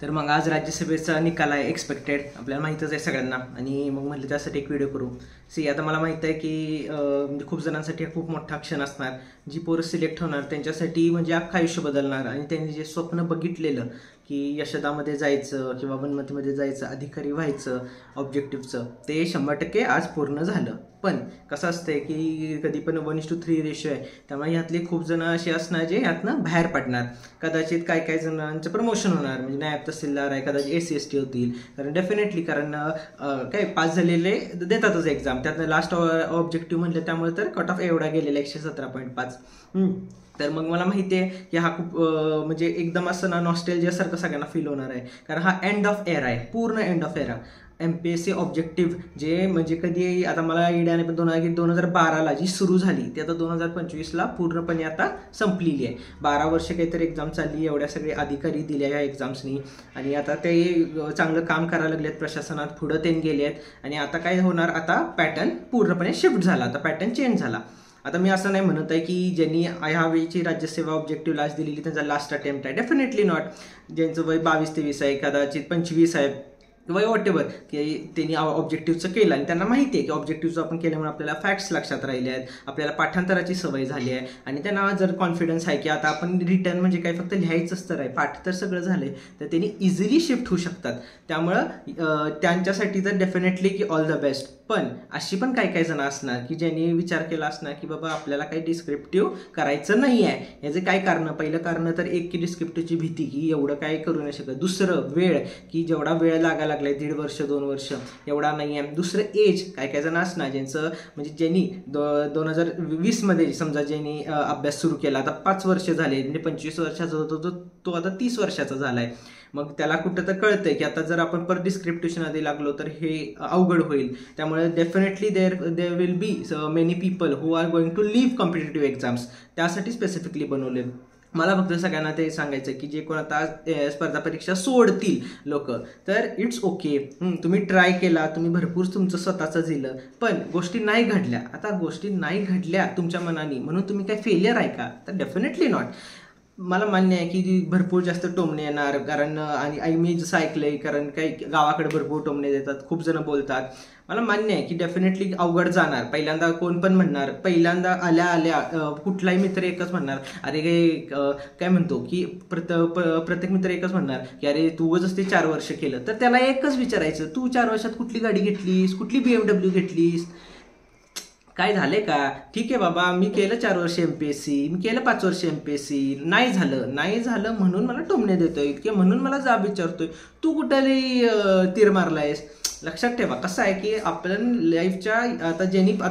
तर मग आज राज्यसभेचा निकाल आहे एक्सपेक्टेड, आपल्याला माहीतच आहे सगळ्यांना. आणि मग म्हटलं त्यासाठी एक व्हिडिओ करू. आता मला माहीत आहे की म्हणजे खूप जणांसाठी खूप मोठा क्षण असणार. जी पोरं सिलेक्ट होणार त्यांच्यासाठी म्हणजे अख्खं आयुष्य बदलणार. आणि त्यांनी जे स्वप्न बघितलेलं की यशदामध्ये जायचं किंवा वनमतीमध्ये जायचं, अधिकारी व्हायचं, ऑब्जेक्टिव्हचं, ते 100% आज पूर्ण झालं. पण कसं असतंय की कधी पण 1:3 रेशो आहे, त्यामुळे ह्यातले खूप जण असे असणार जे ह्यातनं बाहेर पडणार. कदाचित काय जणांचं प्रमोशन होणार, म्हणजे नायब तहसीलदार आहे, कदाचित SC ST होतील. कारण डेफिनेटली कारण काय पास झालेले देतातच एक्झाम, त्यातनं लास्ट ऑब्जेक्टिव्ह म्हटलं, त्यामुळे तर कट ऑफ एवढा गेलेला 117.5. तर मग मला माहिती आहे की हा खूप म्हणजे एकदम असं ना नॉस्टॅल्जियासारखं सगळ्यांना फील होणार आहे. कारण हा एंड ऑफ एरा आहे, पूर्ण end of era. MPSC objective जे म्हणजे कधी आता मला आयडियाने पण 2012ला जी सुरू झाली ती आता 2025ला पूर्णपणे आता संपलेली आहे. 12 वर्ष काहीतरी एक्झाम चालली, एवढ्या सगळे अधिकारी दिल्या या एक्झाम्सनी. आणि आता ते चांगलं काम करायला लागलेत प्रशासनात, पुढं ते गेले आहेत. आणि आता काय होणार, आता पॅटर्न पूर्णपणे शिफ्ट झाला, आता पॅटर्न चेंज झाला. आता मी असं नाही म्हणत आहे की ज्यांनी ह्यावेळीची राज्यसेवा ऑब्जेक्टिव्ह लास्ट दिलेली त्यांचा लास्ट अटेम्प्ट आहे, डेफिनेटली नॉट. ज्यांचं वय 22-23 आहे, कदाचित 25 आहे, किंवा वॉटेवर, की त्यांनी ऑब्जेक्टिव्हचं केलं आणि त्यांना माहिती आहे की ऑब्जेक्टिव्हचं आपण केल्यामुळे आपल्याला फॅक्ट्स लक्षात राहिले आहेत, आपल्याला पाठांतराची सवय झाली आहे. आणि त्यांना जर कॉन्फिडन्स आहे की आता आपण रिटर्न म्हणजे काय फक्त लिहायचंच तर आहे, पाठ तर सगळं झालं आहे, तर त्यांनी इझिली शिफ्ट होऊ शकतात. त्यामुळं त्यांच्यासाठी तर डेफिनेटली की ऑल द बेस्ट. पण अशी पण काही जण असणार की ज्यांनी विचार केला असणार की बाबा आपल्याला काही डिस्क्रिप्टिव्ह करायचं नाही आहे. याचे काय कारण, पहिलं कारण तर एक की डिस्क्रिप्टिव्हची भीती की एवढं काय करू नाही शकत. दुसरं वेळ, की जेवढा वेळ लागायला लागलाय 1.5 वर्ष 2 वर्ष एवढा नाही आहे. दुसरं एज, काय जण असणार ज्यांचं म्हणजे ज्यांनी 2020मध्ये समजा ज्यांनी अभ्यास सुरू केला, आता 5 वर्ष झाले, म्हणजे 25 वर्षाचा होतो तो आता 30 वर्षाचा झालाय. मग त्याला कुठं तर कळतंय की आता जर आपण पर डिस्क्रिप्टिव्ह आधी लागलो तर हे अवघड होईल. त्यामुळे definitely there will be many people who are going to leave competitive exams, त्यासाठी स्पेसिफिकली बनवले. मला फक्त सगळ्यांना ते सांगायचं की जे कोण आता स्पर्धा परीक्षा सोडतील लोक, तर इट्स ओके, तुम्ही ट्राय केला, तुम्ही भरपूर तुमचं स्वतःचं दिलं, पण गोष्टी नाही घडल्या. आता गोष्टी नाही घडल्या तुमच्या मनाने म्हणून तुम्ही काय फेलियर आहे का, तर डेफिनेटली नॉट. मला मान्य आहे की भरपूर जास्त टोमणे येणार, कारण आणि मी जसं ऐकलंय, कारण काही गावाकडे भरपूर टोमणे देतात, खूप जण बोलतात. मला मान्य आहे की डेफिनेटली अवघड जाणार. पहिल्यांदा कोण पण म्हणणार, पहिल्यांदा आल्या कुठलाही मित्र एकच म्हणणार, अरे काय म्हणतो की प्रत्येक मित्र एकच म्हणणार की अरे तू ते 4 वर्ष केलं. तर त्याला एकच विचारायचं, तू 4 वर्षात कुठली गाडी घेतलीस, कुठली BMW घेतलीस, काय झाले का? ठीक आहे बाबा, मी केलं 4 वर्ष MPSC, मी केलं 5 वर्ष MPSC, नाही झालं म्हणून मला टोमणे देतोय की म्हणून मला जाब विचारतोय, तू कुठेही तीर मारलायस. लक्षात ठेवा कसं आहे की आपण लाईफच्या आता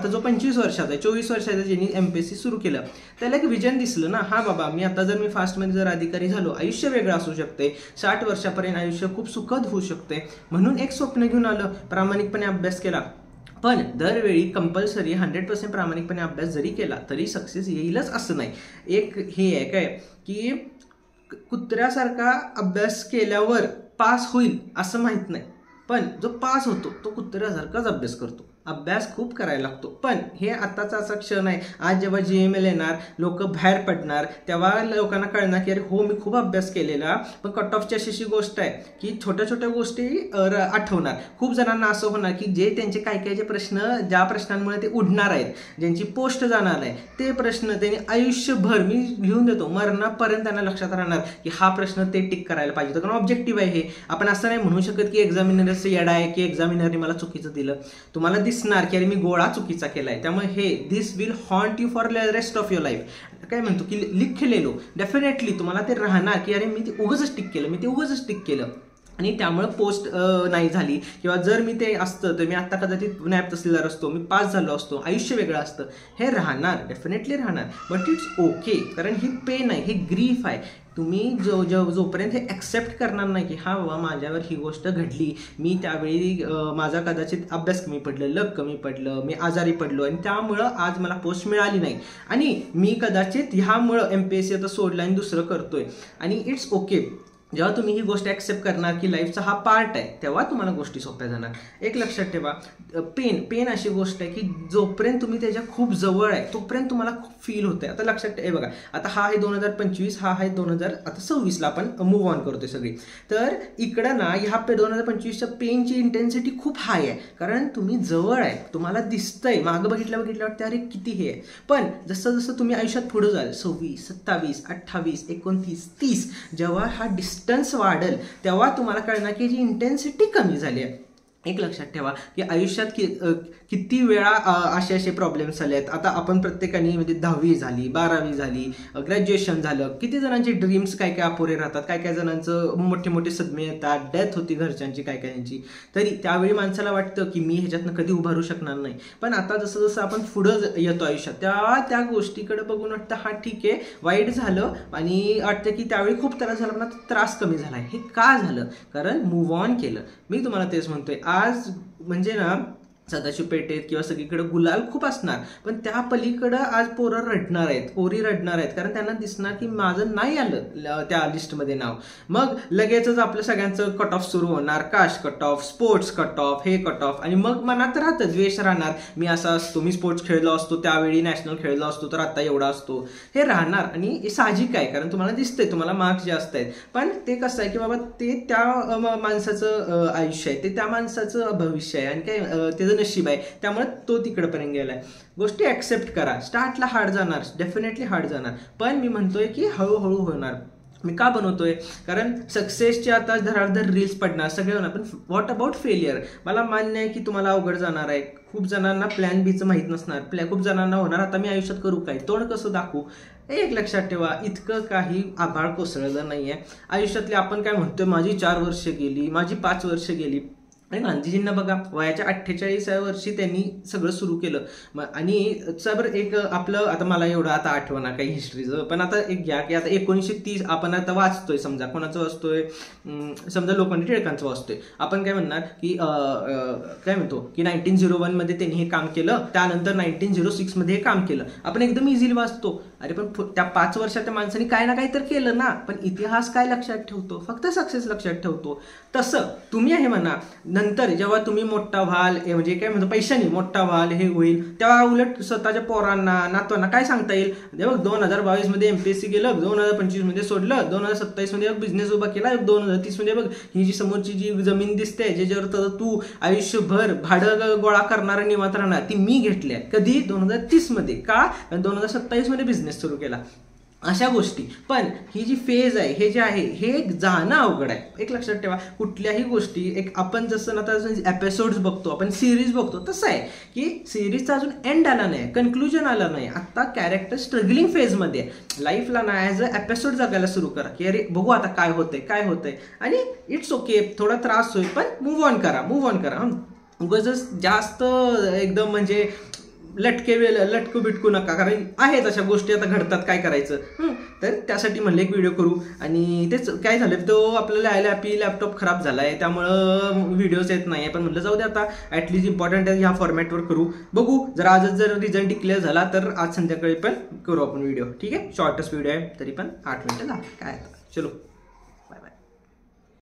जो 25 वर्षाचा आहे, 24 वर्षाचा ज्यांनी MPSC सुरू केलं, त्याला एक विजन दिसलं ना, हा बाबा मी आता जर मी फास्टमध्ये जर अधिकारी झालो, आयुष्य वेगळं असू शकते, 60 वर्षापर्यंत आयुष्य खूप सुखद होऊ शकते. म्हणून एक स्वप्न घेऊन आलं, प्रामाणिकपणे अभ्यास केला. पण दरवेळी कंपल्सरी 100% प्रामाणिकपणे अभ्यास जरी केला तरी सक्सेस येईलच असं नाही. एक हे आहे काय की कुत्र्यासारखा अभ्यास केल्यावर पास होईल असं माहीत नाही, पण जो पास होतो तो कुत्र्यासारखाच अभ्यास करतो. अभ्यास खूप करायला लागतो. पण हे आत्ताचा असा क्षण आहे, आज जेव्हा GML येणार, लोक बाहेर पडणार, तेव्हा लोकांना कळणार की अरे हो मी खूप अभ्यास केलेला. पण कट ऑफची अशी गोष्ट आहे की छोट्या गोष्टी आठवणार. खूप जणांना असं होणार की जे त्यांचे काय जे प्रश्न, ज्या प्रश्नांमुळे ते उडणार आहेत, ज्यांची पोस्ट जाणार आहे, ते प्रश्न त्यांनी आयुष्यभर, मी लिहून देतो, मरणापर्यंत त्यांना लक्षात राहणार की हा प्रश्न ते टिक करायला पाहिजे होतं. कारण ऑब्जेक्टिव्ह आहे हे. आपण असं नाही म्हणू शकत की एक्झामिनरचं येडा आहे की एक्झामिनरने मला चुकीचं दिलं. तुम्हाला दिसणार की अरे मी गोळा चुकीचा केलाय, त्यामुळे हे this will haunt you for rest of your life. काय म्हणतो की लिखलेलो डेफिनेटली तुम्हाला ते राहणार की अरे मी ते उगाच टिक केलं आणि त्यामुळे पोस्ट नाही झाली, किंवा जर मी ते असतं तर मी आत्ता कदाचित नायब तहसीलदार असतो, मी पास झालो असतो, आयुष्य वेगळं असतं. हे राहणार, डेफिनेटली राहणार. बट इट्स ओके, कारण ही पेन आहे, हे ग्रीफ आहे. तुम्ही जोपर्यंत हे ॲक्सेप्ट करणार नाही की हा बाबा माझ्यावर ही गोष्ट घडली, मी त्यावेळी माझा कदाचित अभ्यास कमी पडलं, लक कमी पडलं, मी आजारी पडलो आणि त्यामुळं आज मला पोस्ट मिळाली नाही, आणि मी कदाचित ह्यामुळं MPSC आता सोडलं आणि दुसरं करतोय, आणि इट्स ओके. जेव्हा तुम्ही ही गोष्ट ॲक्सेप्ट करणार की लाईफचा हा पार्ट आहे, तेव्हा तुम्हाला गोष्टी सोप्या जाणार. एक लक्षात ठेवा, पेन अशी गोष्ट आहे की जोपर्यंत तुम्ही त्याच्या खूप जवळ आहे तोपर्यंत तुम्हाला खूप फील होतं आहे. आता लक्षात बघा, आता हा आहे 2025, हा आहे 2026ला आपण मूव्ह ऑन करतोय सगळी. तर इकडं ना ह्या 2025च्या पेनची इंटेन्सिटी खूप हाय आहे, कारण तुम्ही जवळ आहे, तुम्हाला दिसतंय, मागं बघितल्या वाटतं अरे किती हे आहे. पण जसं जसं तुम्ही आयुष्यात पुढे जाल, 26, 27, 28, 29, 30, जेव्हा हा डिस्टन्स वाढेल तेव्हा तुम्हाला कळणार की जी इंटेन्सिटी कमी झाली आहे. एक लक्षात ठेवा की आयुष्यात किती वेळा असे प्रॉब्लेम्स आले आहेत. आता आपण प्रत्येकाने म्हणजे 10वी झाली, 12वी झाली, ग्रॅज्युएशन झालं, किती जणांचे ड्रीम्स काय काय अपुरे राहतात, काय काय जणांचं मोठे मोठे सदमे येतात, डेथ होती घरच्यांची काय कायांची. तरी त्यावेळी माणसाला वाटतं की मी ह्याच्यातनं कधी उभारू शकणार नाही. पण आता जसं जसं आपण पुढं येतो आयुष्यात त्या गोष्टीकडे बघून वाटतं हा ठीक आहे, वाईट झालं, आणि वाटतं की त्यावेळी खूप त्रास झाला पण आता त्रास कमी झाला. हे का झालं? कारण मूव्ह ऑन केलं. मी तुम्हाला तेच म्हणतोय, आज म्हणजे ना सदाशिव पेठेत किंवा सगळीकडे गुलाल खूप असणार, पण त्या पलीकडं आज पोरं रडणार आहेत, पोरी रडणार आहेत, कारण त्यांना दिसणार की माझं नाही आलं त्या लिस्टमध्ये नाव. मग लगेचच आपलं सगळ्यांचं कट ऑफ सुरू होणार, caste cut off, sports cut off, हे कट ऑफ, आणि मग मनात राहतं द्वेष राहणार, मी असं असतो, मी स्पोर्ट्स खेळलो असतो त्यावेळी, नॅशनल खेळलो असतो तर आता एवढा असतो, हे राहणार. आणि हे साहजिक आहे, कारण तुम्हाला दिसतंय तुम्हाला मार्क्स जास्त आहेत. पण ते कसं आहे की बाबा ते त्या माणसाचं आयुष्य आहे, ते त्या माणसाचं भविष्य आहे, आणि काय त्याचं नशीब आहे, त्यामुळे तो तिकडपर्यंत गेलाय. गोष्टी ऍक्सेप्ट करा. स्टार्टला हार्ड जाणार, डेफिनेटली हार्ड जाणार, पण मी म्हणतोय की हळूहळू होणार. मी का बनवतोय? कारण सक्सेसचे आता धडाधड रील्स पडणार, सगळे होणार, पण व्हॉट अबाउट फेलियर? मला मान्य आहे की तुम्हाला अवघड जाणार आहे, खूप जणांना प्लॅन बीचं माहीत नसणार, खूप जणांना होणार आता मी आयुष्यात करू काय, तोंड कसं दाखवू. एक लक्षात ठेवा, इतकं काही आभाळ कोसळलं नाहीये आयुष्यातले. आपण काय म्हणतोय, माझी 4 वर्ष गेली, माझी 5 वर्ष गेली. आणि गांधीजींना बघा, वयाच्या 48व्या वर्षी त्यांनी सगळं सुरू केलं. आणि सबर एक आपलं, आता मला एवढं आता आठवणार काही हिस्ट्रीचं, पण आता एक घ्या की आता 1930 आपण आता वाचतोय, समजा कोणाचं वाचतोय, समजा लोखंडी टिळकांचं वाचतोय. आपण काय म्हणणार की काय म्हणतो की 1901 मध्ये त्यांनी हे काम केलं, त्यानंतर 1906 मध्ये हे काम केलं. आपण एकदम इझिली वाचतो. अरे पण त्या 5 वर्षात त्या माणसाने काय ना काही तर केलं ना. पण इतिहास काय लक्षात ठेवतो? फक्त सक्सेस लक्षात ठेवतो. तसं तुम्ही आहे म्हणा, नंतर जेव्हा तुम्ही मोठा व्हाल, म्हणजे काय म्हणतो पैशाने मोठा व्हाल, हे होईल, तेव्हा उलट स्वतःच्या पोरांना, नातवांना काय सांगता येईल, बघ 2022 मध्ये MPSC केलं, 2025 मध्ये सोडलं, 2027 मध्ये बिझनेस उभा केला, 2030 मध्ये बघ ही जी समोरची जी जमीन दिसते, ज्याच्यावर तू आयुष्यभर भाडं गोळा करणारा निवांत राहणार, ती मी घेतली आहे. कधी? 2030 मध्ये. का? 2027 मध्ये बिझनेस सुरू केला. अशा गोष्टी. पण ही जी फेज आहे, हे जे आहे, हे जाणं अवघड आहे. एक लक्षात ठेवा, कुठल्याही गोष्टी एक आपण जसं आता एपिसोड्स बघतो, आपण सिरीज बघतो, तसं आहे की सिरीजचा अजून एंड आला नाही, कन्क्लुजन आलं नाही. आता कॅरेक्टर स्ट्रगलिंग फेजमध्ये आहे. लाईफला ना ॲज अ एपिसोड जगायला सुरू करा की अरे बघू आता काय होतंय, आणि इट्स ओके, थोडा त्रास होईल पण मूव्ह ऑन करा. उगाच जास्त एकदम म्हणजे लटकू बिटकू नका, कारण आहेत अशा गोष्टी आता घडतात, काय करायचं. तर त्यासाठी म्हणलं एक व्हिडिओ करू. आणि तेच काय झालं, तो आपल्याला लॅपटॉप खराब झाला आहे, त्यामुळं व्हिडिओज येत नाही. पण म्हणलं जाऊ दे, आता ॲटलिस्ट इम्पॉर्टंट आहे ह्या फॉर्मॅटवर करू. बघू जर आजच जर रिझल्ट डिक्लेअर झाला तर आज संध्याकाळी पण करू आपण व्हिडिओ. ठीक आहे, शॉर्टस्ट व्हिडिओ आहे, तरी पण 8 मिनिटं झाला, काय आता. चलो.